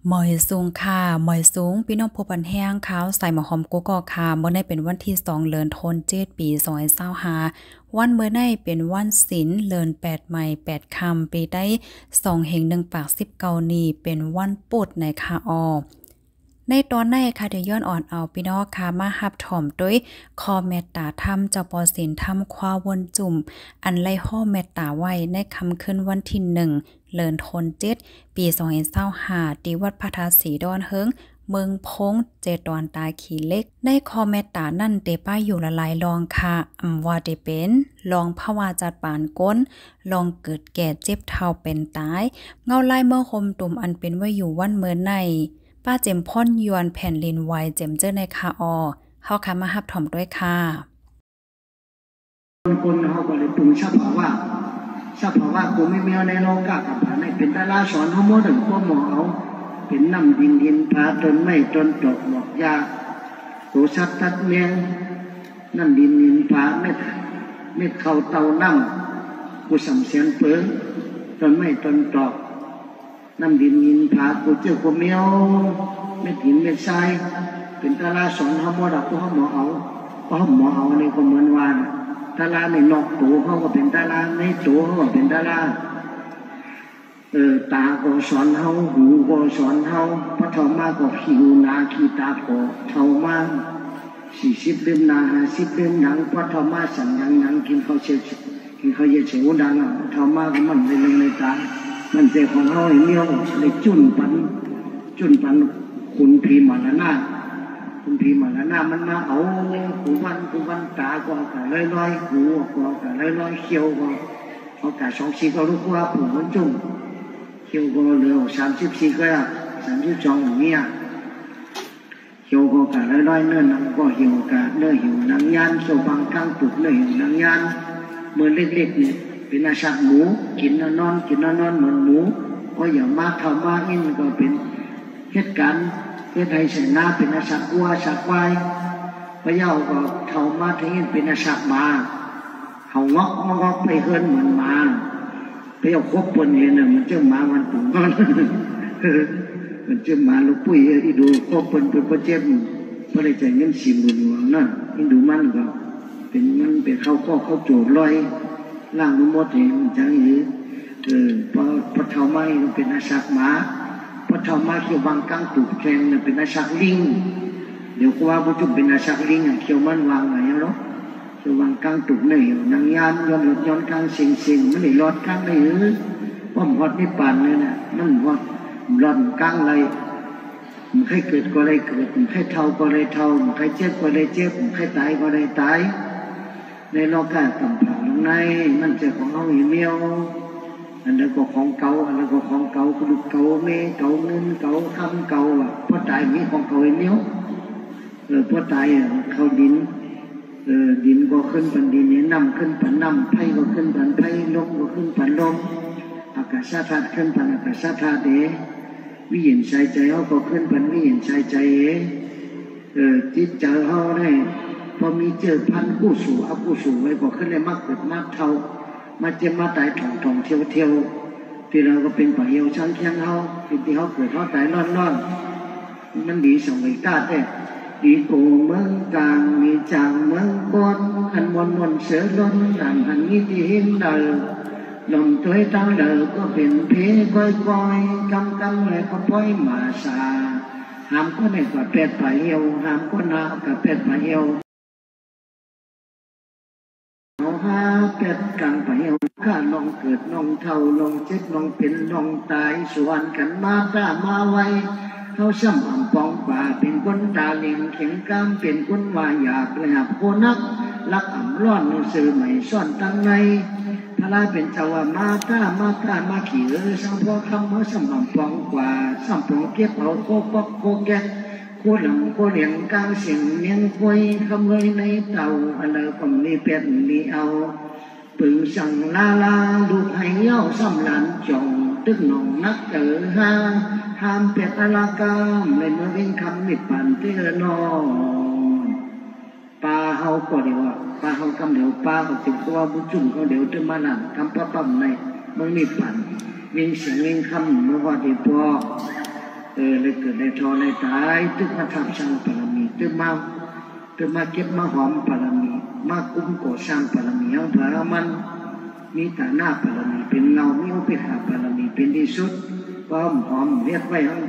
หมอยสูงค่ะหมอยสูงพี่น้องผู้ปันแห้งขาวใส่หมอหอมกุกอกค่ะเมื่อในเป็นวันที่2เดือนธันวาคมปี2025วันเมื่อในเป็นวันศีลเดือน8ใหม่8ค่ำปีได้2เฮง1ปาก19นี้เป็นวันปุดในค่ะในตอนในค่ะเดี๋ยวย้อนอ่อนเอาพี่น้องค่ะมาหับถ่อมด้วยคอเมตตาธรรมเจ้าปอศีลธรรมควาวนจุ่มอันไล่ห้อเมตตาไว้ในคำขึ้นวันที่1เดือนธันวาคมปี2025ที่วัดพระธาตุสีดอนเฮิงเมืองพงเจดอนตาขี่เล็กในคอเมตตานั่นเตป้ายอยู่ละลายลองค่ะว่าได้เป็นลองภาวาจัดปานก้นลองเกิดแก่เจ็บเท่าเป็นตายเงาลายเมื่อคมตุ่มอันเป็นไว้อยู่วันเมื่อในป้าเจมพ่นยวนแผ่นลินไวเจมเจอในคาเฮาค่ะมาฮับถ่อมด้วยค่ะคนเขาก็เลยปรุงชับว่ากูไม่มีในโลกากับผ่านในเป็นดาราสอนเขาโมถึงพวกหมอเอาเป็นน้ำดินพาจนไม่จนตกหมอกยาโสชัดตัดเมียงน้ำดินพาเม็ดเข้าเตาน้ำกูสัมเสียนเปิ้งจนไม่จนตกน้ำดินพากูเจ้ากูเมียวเม็ดหินเม็ดทรายเป็นดาราสอนเขาโมดับพวกหมอเอาเพราะหมอเอาเนี่ยก็เหมือนวานดาราในนอกตัวเขาก็เป็นดาราในตัวเขาก็เป็นดาราตาก็สอนเขาหูก็สอนเขาพระธรรมะก็ขิวนาขีตาก็เท่ามา40 เล่มนา50 เล่มหนังพระธรรมะสั่งหนังกินเขาเชื่อกินเขาเยอะเฉวดังพระธรรมะก็มันในตามันเจ้าของเขาเมียวเลยจุนปันคุณพีมาลนาคุณพีมาลนามันมาเอากูวันตาก็กะลอยหูก็กะลอยเขียวก็เอากะ24ก็รู้ว่าผู้มันจุ่มเขียวก็เหลือ34ก็32อย่างเงี้ยเขียวก็กะลอยเนื้อหนังก็เหี่ยวกะเนื้อหิวหนังยานโซบังข้างตุกเนื้อหิวหนังยานเมื่อเล็กๆเนี่ยเป็นอาชาหมูกินนอนเหมือนหมูก็อย่ามาทำมาอินก็เป็นเหตุการณ์เพื่อไทยเสนาเป็นอาชาวัวอาชาควายพระเยาก็เท่ามาทิ้งเป็นอาชามาเขางอกไปเฮินเหมือนมาไปเอาคบปนเห็นน่ะมันเจ้ามาวันปุ่งก้อนมันเจ้ามาลูกปุ้ยที่ดูคบปนเป็นประเจ็บเพราะได้ใจเงิน40,000 หลวงนั่นที่ดูมันก็เป็นมันเป็นเข้าข้อเข้าโจทย์ลอยล่างมันหมดเองจังหือพระเท่าไม้เป็นอาชาหมาพระธรรมะเขียวบางกังตุกแทงเป็นอาชักลิงเดี๋ยวก็ว่าบุจุเป็นอาชักลิงเขียวมันวางไหนหรอเขียวบางกังตุกเนี่ยนางยานย้อนกลางสิงมันได้รอดกลางเลยหรือว่าหมดไม่ปานเลยนะมันหมดรอดกลางเลยมันใครเกิดก็เลยเกิดมันใครเท่าก็เลยเท่ามันใครเจ็บก็เลยเจ็บมันใครตายก็เลยตายในโลกาต่ำผ่าลงในมันเจอของเขาเมียวอันนั้นก็ของเก่าอันนั้นก็ของเก่ากุเก่าเมเก่าเงินเก่าคำเก่าพอตายมีของเก่าเนี้ยพอตายเขาดินดินก็ขึ้นปันดินเนี่ยน้ำขึ้นปันน้ำไผ่ก็ขึ้นปันไผ่ลมก็ขึ้นปันลมอากาศธาตุขึ้นปันอากาศธาตุวิญญาณใจใจเขาก็ขึ้นปันวิญญาณใจจิตใจเขาเนี่ยพอมีเจอพันกู้สู่อกู้สู่ไว้ก็ขึ้นเลยมากเกิดมากเท่ามาเจ็บมาตายท่องเที่ยวที่เราก็เป็นป่าเหี่ยวช้างเคียงเขาที่เขาเกิดเขาตายนอนมันดีสมัยกาแต่ดีโกเมืองกลางมีจางเมืองบนอันมนเสือล้นอันนี้ที่เห็นเดอลมตัวตั้งเดอก็เป็นเพก้อยกำเลยก็ปล่อยมาสาหามก็ในกับเป็ดป่าเหี่ยวหามก็นากับเป็ดป่าเหี่ยวเป็ดกลางไปเอาข้าลองเกิดลองเท่าลองเจ็บลองเป็นลองตายส่วนกันมาด่ามาไว้เขาซ้ำอ่ำปองป่าเป็นคนตาเลียงเข็งกล้ามเป็นคนว่าหยาบเลยหับโคนักลักอ่ำร้อนหนังสือใหม่ซ่อนตั้งในพระราเป็นเจ้าว่ามาด่ามาขี่สังพ่อคำเขาซ้ำอ่ำปองกว่าซ้ำปองเก็บเอาโคปอกโคแกโคหลังโคเหลียงกลางเสียงเมียงควยขโมยในเต่าอะไรก็มีเป็ดมีเอาปึงสั่งลาลูกให้เย้าซ้ำหลานจงตึกหนองนักเจอห้ามเป็ดอลากามในเมื่อวิ่งคำมิดปั่นเตี้ยนอนปลาเฮาก็เดี๋ยวปลาเฮากำเดี๋ยวปลาเขาจิบตัวบุจุ่มเขาเดี๋ยวจะมาหนังคำปั๊มในเมื่อมิดปั่นวิ่งเสียงวิ่งคำเมื่อว่าที่พอ เลยเกิดได้ทอได้ตายตึกมาทำช่างปรมีตึกมาเก็บมาหอมปรมีมาคุ้มก่อสร้างปรมีของพระมันมีตาหน้าปรมีเป็นเงามีอุปถัมภ์ปรมีเป็นที่สุดก็หอมเรียกไว้ของ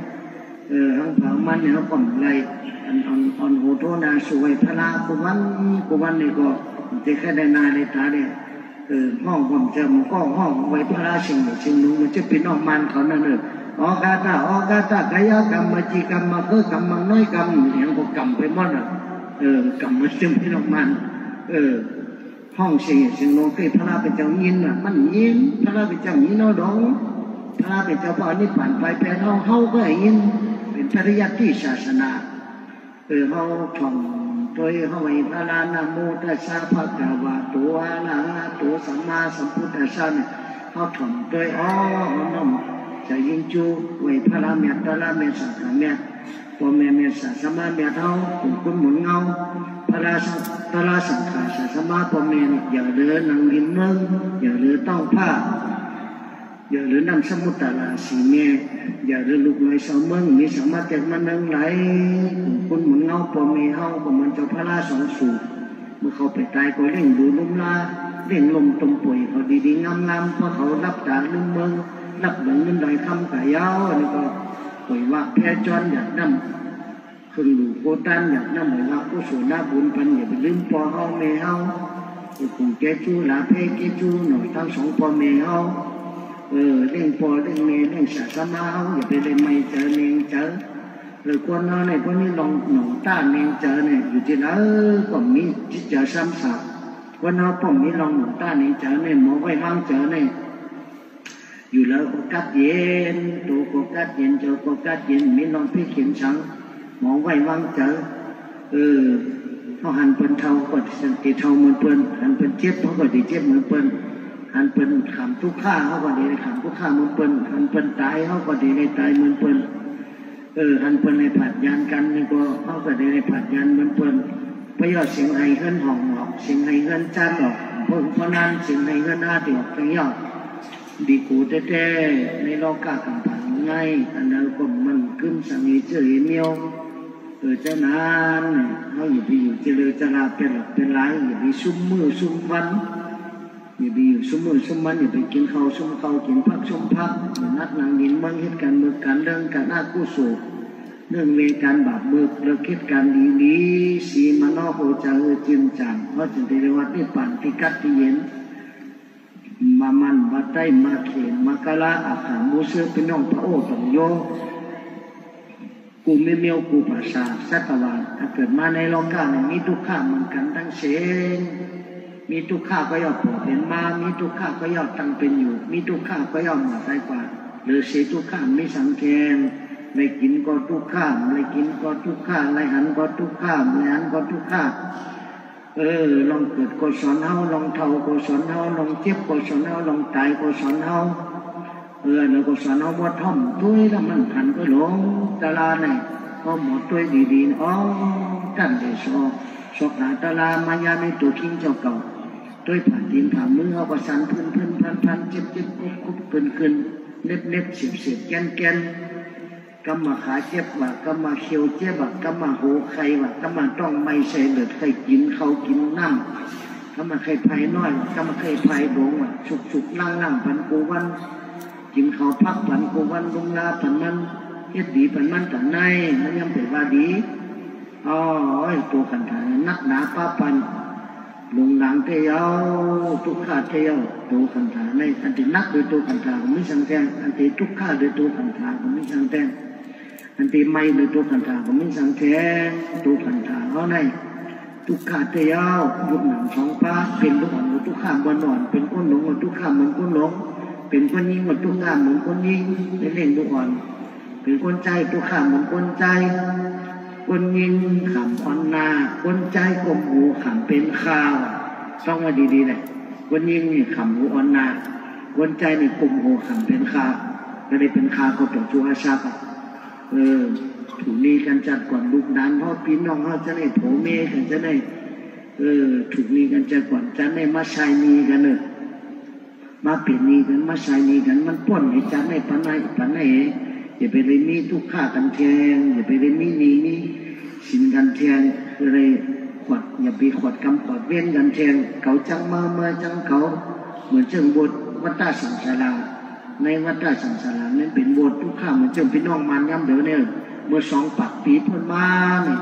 พระมันเนี่ยเขาก่อนไรอันโหโทนาสวยพระกุวันนี่ก็จะแค่ได้นาได้ตาเนี่ยห้องผมจะมันก็ห้องไว้พระสิ่งนู้นมันจะเป็นออกมันเขานั่นเลยออกาตากายกรรมมาจีกรรมมาเพื่อกรรมมาน้อยกรรมอย่างก็กรรมไปหมดอ่ะกรรมมันจะเป็นออกมันห้องสิ่งนู้นคือพระเป็นเจ้ายินอ่ะมันยินพระเป็นเจ้ายินเอาดองพระเป็นเจ้าพ่อนี่ผ่านไปแปลเขาก็ยินเป็นปริยัติศาสนาเขาท่องโดยเขาไว้พระนาโมตัสสะภะคะวะโตอะระหะโตสัมมาสัมพุทธัสสะเนี่ยเขาท่องโดยน้อมจะยิงจูไว้พระเมียตระเมียสังฆเมียพ่อแม่เมียสัสมาเมียเท่าคุณหมุนเงาพระตระสังฆาสัสมาพ่อแม่อย่าเลือนังหินเมืองอย่าเลือต้องผ้าอย่าเลือนำสมุทรตาลาสีเมียอย่าเลือลูกน้อยสาวเมืองมีสามารถเกิดมานั่งไหลคุณหมุนเงาพ่อแม่เฮาบ่มันเจ้าพระสองสูบเมื่อเขาไปตายก็เร่งดูลุ่มลาเร่งลมตมป่วยเขาดีๆงามๆเพราะเขารับตาลุ่มเมืองรับเหมือนเงินลอยคำกายาวนี่ก็ป่วยว่าแพ้จอนอยากนำคือดูโคตันอยากนำเหมือนว่าผู้สูนาบุญปันอย่าไปลืมพ่อเฮาแม่เฮาคงแกจูลาเพแกจูหน่อยทั้งสองพ่อแม่เฮาเล่นพ่อเล่นแม่เล่นศาสนาเฮาอย่าไปเล่นไม่เจอเนงเจอคนเราเนี่ยคนนี้ลองหนองต้าเนงเจอเนี่ยอยู่ที่นั่นก็มีจิตใจซ้ำซากวันเราผมมีลองหนองต้าเนงเจอเนี่ยหมอไว้ห้างเจอเนี่ยอยู่แล้วก็กัดเย็นตัวก็กัดเย็นเจ้าก็กัดเย็นมีลองพี่เขียนชังหมอไว้วางเจอเขาหันเป็นเท่าก็สังเกตเท่าเหมือนเปิ้นหันเป็นเจ็บเขาก็ดีเจ็บเหมือนเปิ้นหันเป็นขำทุกข้าเขาก็ดีในขำทุกข้าเหมือนเปิ้นหันเป็นตายเขาก็ดีในตายเหมือนเปิ้นหันเป็นในผัดยานกันนี่ก็เขาก็ดีในผัดยานเหมือนเปิ้นประโยชน์เสียงไห้เงินห้องออกเสียงไห้เงินจานออกเพราะนั้นเสียงไห้เงินอาติออกทั้งยอดดีกูแท้ๆในโลกากังผังง่ายอันนั้นก็มันขึ้นสังเกตเจอเมียวเจ้านานเขาอย่าไปอยู่เจริญจราเป็นหลักเป็นร้ายอย่าไปซุ่มมือซุ่มฟันอย่าไปอยู่ซุ่มมือซุ่มมันอย่าไปกินข้าวซุ่มข้าวกินผักซุ่มผักนัดนางดินเมืองเหตุการณ์เมืองการเรื่องการอากู้โศกเรื่องเวการบาปเบิกเรื่องเหตุการณ์ดีๆสีมันนอกโหจะจินจังเพราะจึงได้เรียกว่าที่ป่านที่กัดที่เย็นมามันมาได้มาเขียนมากะลาอาขามูเสือเป็นน้องพระโอตงโยกูไม่เมียวกูภาษาสัตวาถ้าเกิดมาในโลกาเนี่ยมีทุกข้าเหมือนกันทั้งเชงมีทุกข้าก็ย่อผลเป็นมามีทุกข้าก็ย่อตั้งเป็นอยู่มีทุกข้าก็ย่อหมดใจกว่าหรือเสียทุกข้าไม่สังเกตไม่กินก็ทุกข้าไม่กินก็ทุกข้าไม่หันก็ทุกข้าไม่หันก็ทุกข้าลองเกิดก็สอนเฮาลองเท่าก็สอนเฮาลองเจ็บก็สอนเฮาลองตายก็สอนเฮาแล้วก็สอนเอาวัดท่อมด้วยแล้วมันขันก็หลงตลาเนี่ยก็หมดด้วยดีๆกันเดชสอกหาตลามายาในตัวคิงเจ้าเก่าด้วยผ่านดินผ่านมือเอาประสานพื้นพันเจ็บคุบขึ้นเล็บเสียบแกนกำมาขาเจ็บว่ากำมาเขียวเจ็บว่ากำมาโหไข่ว่ากำมาต้องไม่ใส่เลือดไข่กินเขากินน้ำกำมาไข่ไผ่น้อยกำมาไข่ไผ่หลงว่ะฉุกล่างพันกูวันกินเขาพักผันกูวันลงลาผันมันเฮ็ดดีผันมันแต่ในมันยังเป็นว่าดีตัวขันธานักหนาป้าปันลงหลังเที่ยวทุกข้าเที่ยวตัวขันธาในอันที่นักโดยตัวขันธาไม่สังแทงอันที่ทุกข้าโดยตัวขันธาไม่สังแทงอันที่ไม่โดยตัวขันธาไม่สังแทงตัวขันธาเขาในทุกข้าเที่ยวยุบหนังสองป้าเป็นลูกอ่อนทุกข้าบนนอนเป็นก้นหลงทุกข้าเหมือนก้นหลงเป็นคนยิงเหมือนทุกข้าเหมือนคนยิงเป็นเล่นทุกอ่อนเป็นคนใจทุกข้าเหมือนคนใจคนยิงขำอ่อนนาคนใจกลมหูขำเป็นข้าวต้องมาดีๆเลยคนยิงนี่ขำหูอ่อนนาคนใจนี่กลมหูขำเป็นข้าวก็ได้เป็นข้าวก็ต้องชัวชาบถูกนี้กันจัดก่อนลูกดานพ่อพี่น้องเขาจะได้โผเมกันจะได้ถูกนี้กันจัดก่อนจะได้มาชายนีกันเลยมาเปลี่ยนนี้กันมาใช้นี้กันมันป้นให้จันในปันไหน อย่าไปเลยมีทุกข้ากันแทงอย่าไปเลยมีสินกันแทงอะไรขวดอย่าไปขวดกำขวดเว้นกันแทงเขาจังมาจังเขาเหมือนเชิงบทวัดตาสังสาราในวัดตาสังสารานั้นเป็นบททุกข้าเหมือนเชิงพี่น้องมันย้ำเดี๋ยวเนี่ยเมื่อ2 ปักปีพ้นมาเนี่ย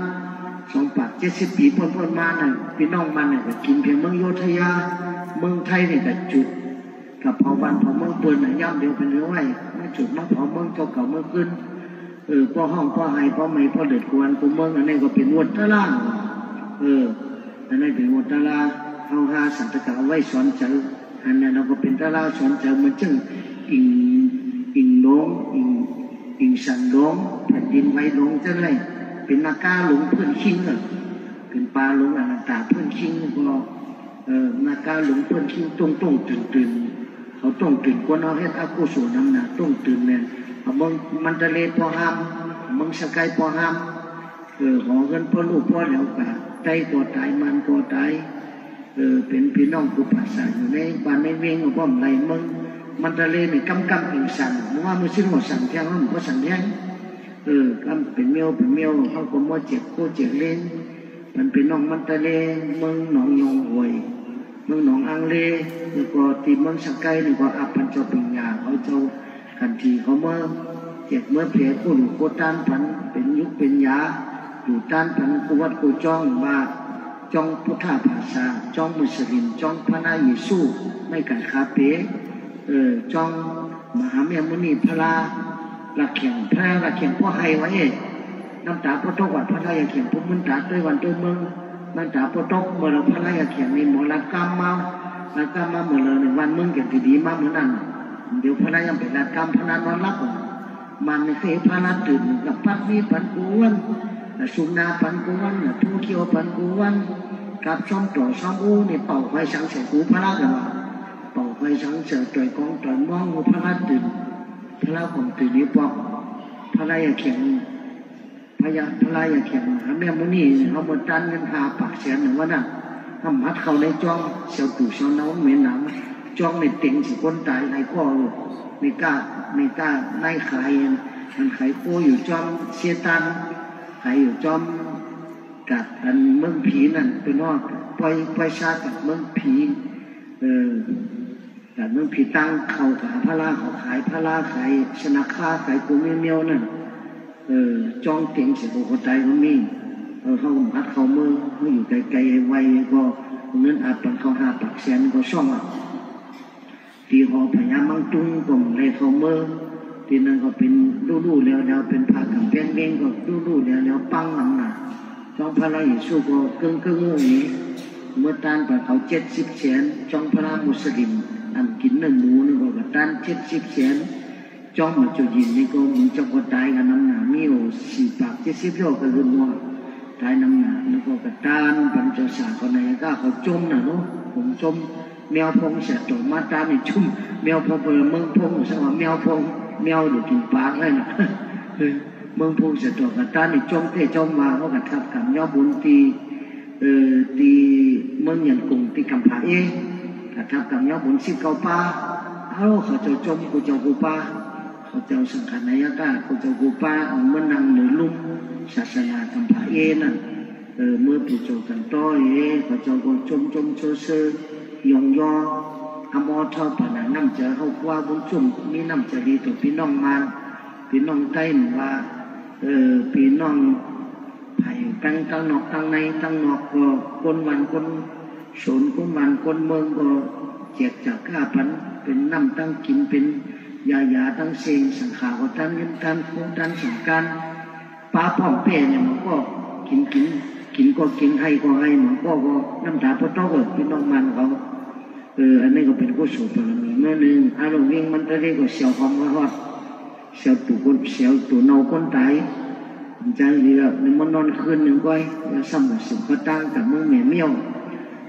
2 ปัก70 ปีพ้นมาเนี่ยพี่น้องมันเนี่ยก็กินเพียงเมืองโยธยาเมืองไทยเนี่ยก็จุดกับเผาวันเผาเมืองเปิดเนี่ยย้ำเดี๋ยวเป็นเรื่องไรมาจุดมาเผาเมืองเก่าเมืองขึ้นพ่อห้องพ่อไฮพ่อไม่พ่อเดือดกวนกูเมืองอันนี้ก็เป็นวัดตะล่างอันนี้เป็นวัดตะล่าเอาหาสันตะกะไว้สอนเจออันนั้นเราก็เป็นตะล่าสอนเจอมันจึงอิงน้องอิงสันน้องแผ่นดินไว้น้องจะไรเป็นนากาหลงเพื่อนคิงเป็นปลาหลงอนันตาเพื่อนคิงก็นากาหลงเพื่อนคิงต้องตื่นเขาต้องตื่นกวนเอาให้อากุศลน้ำหนักต้องตื่นเนี่ยมันทะเลพอห้ามมึงสกายพอห้ามขอเงินพ่อลูกพ่อแล้วกะใจก็ตายมันก็ตายเป็นพี่น้องกูภาษาอยู่ในบ้านในเวียงของพ่อไรมึงมันทะเลเนี่ยกำอิงสั่งว่ามันซึ่งหมดสั่งแค่ว่ามันก็สั่งแค่กำเป็นเมียวเขาก็มัวเจ็บโคเจ็บเล่นมันเป็นน้องมันทะเลมึงหนองยองหวยมึงหนองอังเลแล้วก็ตีมึงสกายแล้วก็อาปันเจ้าปิญญาเขาเจ้ากันทีเขาเมื่อเจ็บเมื่อเพียกูหลุดกูต้านพันเป็นยุคเป็นยาอยู่ต้านพันกูวัดกูจ้องว่าจ้องพุทธภาษาจ้องมุสลิมจ้องพระนายิสูไม่กันคาเป้จ้องมหาเมียมุนีพระละเขียงพระละเขียงพ่อไฮไว้น้ำตาพ่อตกวัดพระราชเขียงพุ่มมันตาด้วยวันด้วยเมืองน้ำตาพ่อตกเมื่อเราพระราชเขียงในหมอลักกามมาเมื่อเราในวันเมืองเก็บดีๆมาเหมือนนั้นเดี๋ยวพระยังเป็นรักกรรมพนันนอนรับมันเคยพนันตื่นกับพัดนี้พันกวนสุนาพันกวนผู้เขียวพันกวนกับช่องต่อช่องอู้ในเป่าไฟสังเสกูพระกันว่าเป่าไฟสังเสต่อยกองต่อยมองพระตื่นพระของตื่นนี้ปอกพระยังเขียนพระยังเขียนแม่มุนีเขาบนตันเงิน5 ปากแสนหนึ่งว่าน่ะทำมัดเขาในจ้องเสียวตู่เสียวน้ำเหม็นหนามจ้องในเต็งสิคนตายในข้อไม่กล้าไล่ขายมันขายโป้อยู่จอมเสียตันขายอยู่จอมกับอันเมืองผีนั่นเป็นว่าปล่อยชากับเมืองผีกับเมืองผีตั้งเขาขาพระลาเขาขายพระลาขายชนะค่าขายกูเมียวนั่นจ้องเต็งสิคนตายก็มีเขาหัดเขาเมืองเขาอยู่ไกลๆไวก็เงินอาจเป็นเขา5 ปากแสนก็ช่องตีหอพญามังตุ้งก็ในเขาเมื่อทีนั้นก็เป็นลู่แล้วเป็นผากับแป้งเด้งก็ลู่แล้วปังหนังหนาจ้องพระราชสู้ก็เกิ้งนี้เมื่อต้านไปเขา70 แสนจ้องพระมุสลิมอันกินเนื้อหมูนี่ก็ต้าน70 แสนจ้องมันจุยินนี่ก็มึงจะก็ตายกันน้ำหนามีโอ4 ปาก70 โลก็รุนว่าตายน้ำหนาแล้วก็กระต้านปัญจศาสตร์คนไหนก็เขาจมนะเนาะผมจมแมวพงเสียตกมาตาในชุ่มแมวพงเปิดเมืองพงสมว่าแมวพงแมวอยู่กินปากเลยนะเมืองพงเสียตกกับตาในจมเทจมมาเขากระทับกับย่อบุญตีเมืองยันกงตีกำผาเอกระทับกับย่อบุญ19 ป้าเขาเจ้าจมกูเจ้ากูป้าเขาเจ้าสังขารนายกากูเจ้ากูป้าเมื่อนั่งเหนือลุ่มศาสนากำผาเอนั่นเมื่อผู้โจกันต้อยเขาเจ้าก็จมเชื่อยองยออมอทอผนังน้ำเจอเขาว่าบุญจุ่มมีน้ำจะดีต่อพี่น้องมาพี่น้องใต้หมู่ว่าพี่น้องไผ่ตั้งนอกตั้งในตั้งนอกก็คนวันคนสนคนวันคนเมืองก็เจ็บจากข้าพันเป็นน้ำตั้งกินเป็นยาตั้งเซงสังขารก็ตั้งเงินตั้งโคตั้งสังการปลาพ่อมเป้เนี่ยมันก็กินก็กินให้ก็ให้มันก็น้ำตาพอต้องก็พี่น้องมันเขาอันนี้ก็เป็นกุศลบารมีเมื่อหนึ่งอารมณ์วิ่งมันจะได้ก็เสียวความว่าเสียวตัวเน่าคนตายใจดีแล้วนี่มันนอนคืนหนึ่งก้อยแล้วซ้ำสุขก็ตั้งกับเมืองแม่เมี่ยว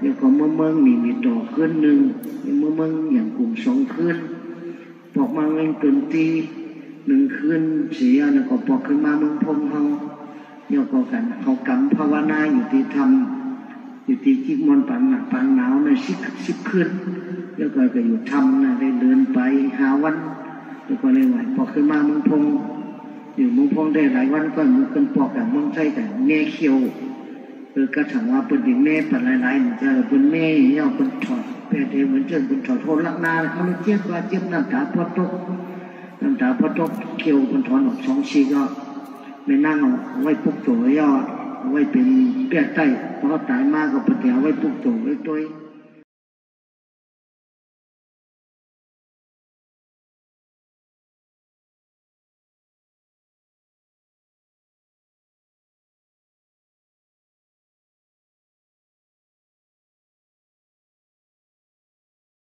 แล้วก็เมืองมีดอกคืนหนึ่งเมืองอย่างกลุ่ม2 คืนปอกมาเงินตุนตี1 คืนเสียแล้วก็ปอกขึ้นมาเมืองพงเฮาเดี๋ยวก็กันเขากำภาวนาอยู่ที่ทำอยู่ที่จิกมอนปันหนาวใน10 คืนแล้วก็อยู่ทำนะได้เดินไปหาวันแล้วก็เลยไหวพอขึ้นมาเมืองพง อยู่มึงพงได้หลายวันก็มึงเป็นปอกแต่มึงใช่แต่แม่เขียวกระถังว่าเป็นดิแม่ปัดหลายๆจะเป็นแม่เย่าเป็นถอดแปดเดียวเหมือนเจ้าเป็นถอดโทษลักนาเขาเลยเจี๊ยบว่าเจี๊ยบน้ำตาพอตกน้ำตาพอตกเขียวเป็นถอนออก2 ชีก็ไม่นั่งเอาไว้ปุกโจย่อไว้เป็นเปียกใต้พอตายมากก็เป็นเดียวไว้ปุกโจไว้ตัว